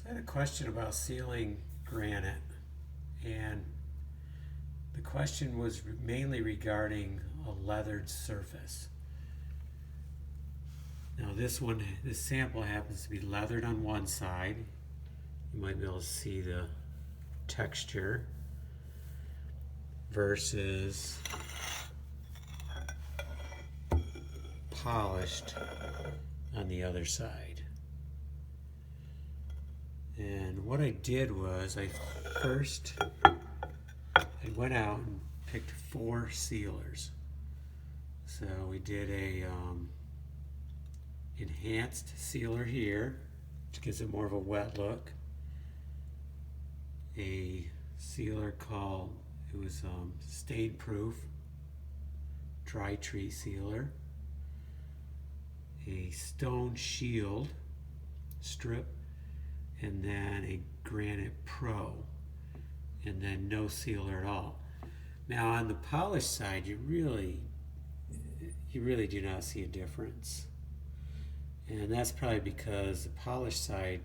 So I had a question about sealing granite, and the question was mainly regarding a leathered surface. Now this sample happens to be leathered on one side. You might be able to see the texture versus polished on the other side. And what I did was I went out and picked 4 sealers. So we did a enhanced sealer here, which gives it more of a wet look. A sealer called, it was stain proof dry tree sealer. A stone shield strip, and then a Granite Pro, and then no sealer at all. Now on the polished side, you really do not see a difference. And that's probably because the polished side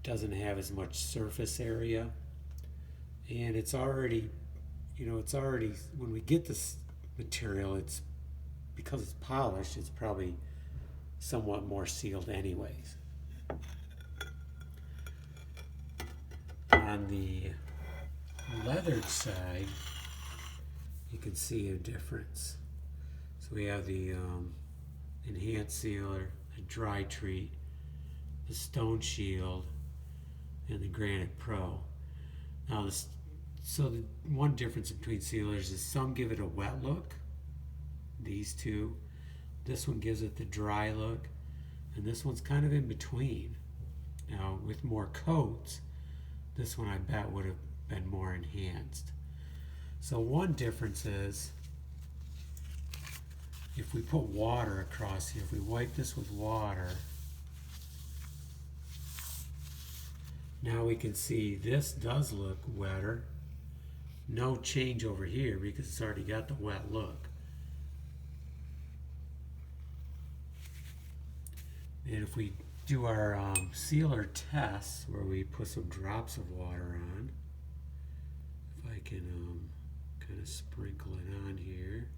doesn't have as much surface area. And it's already, when we get this material, it's because it's polished, it's probably somewhat more sealed anyways. On the leathered side, you can see a difference. So we have the enhanced sealer, the dry treat, the stone shield, and the Granite Pro. Now, the one difference between sealers is some give it a wet look, these two. This one gives it the dry look, and this one's kind of in between. Now, with more coats, this one I bet would have been more enhanced. So one difference is if we put water across here, if we wipe this with water, now we can see this does look wetter. No change over here because it's already got the wet look. And if we do our sealer tests where we put some drops of water on, if I can kind of sprinkle it on here.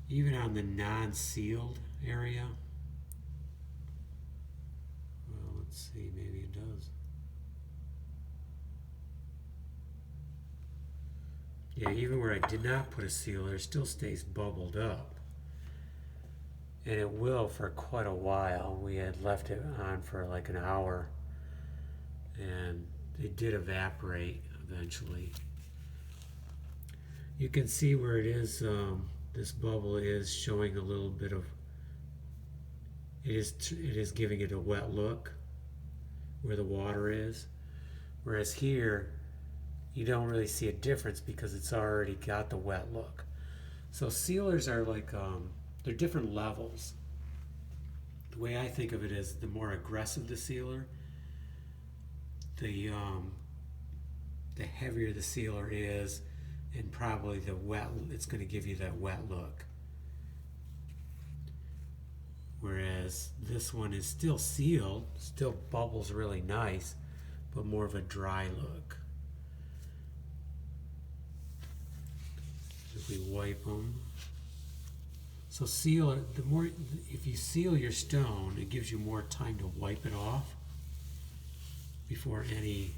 Even on the non-sealed area, well, let's see, maybe it does. Yeah, even where I did not put a sealer, it still stays bubbled up. And it will for quite a while. We had left it on for like an hour, and it did evaporate eventually. You can see where it is, this bubble is showing a little bit of, it is giving it a wet look where the water is. Whereas here, you don't really see a difference because it's already got the wet look. So sealers are like, they're different levels. The way I think of it is the more aggressive the sealer, the heavier the sealer is, and probably it's going to give you that wet look. Whereas this one is still sealed, still bubbles really nice, but more of a dry look. If we wipe them. So if you seal your stone, it gives you more time to wipe it off before any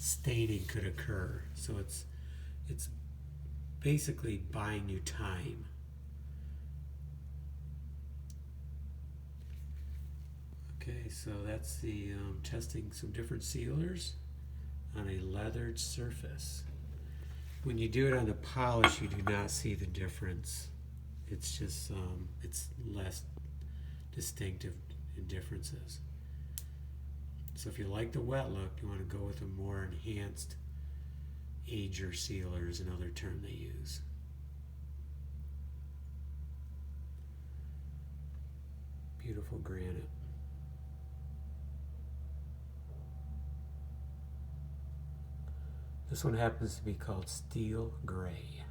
staining could occur. So it's basically buying you time. Okay, so that's the testing some different sealers on a leathered surface. When you do it on the polish, you do not see the difference. It's just, it's less distinctive in differences. So if you like the wet look, you want to go with a more enhanced ager sealer is another term they use. Beautiful granite. The This one happens to be called steel gray.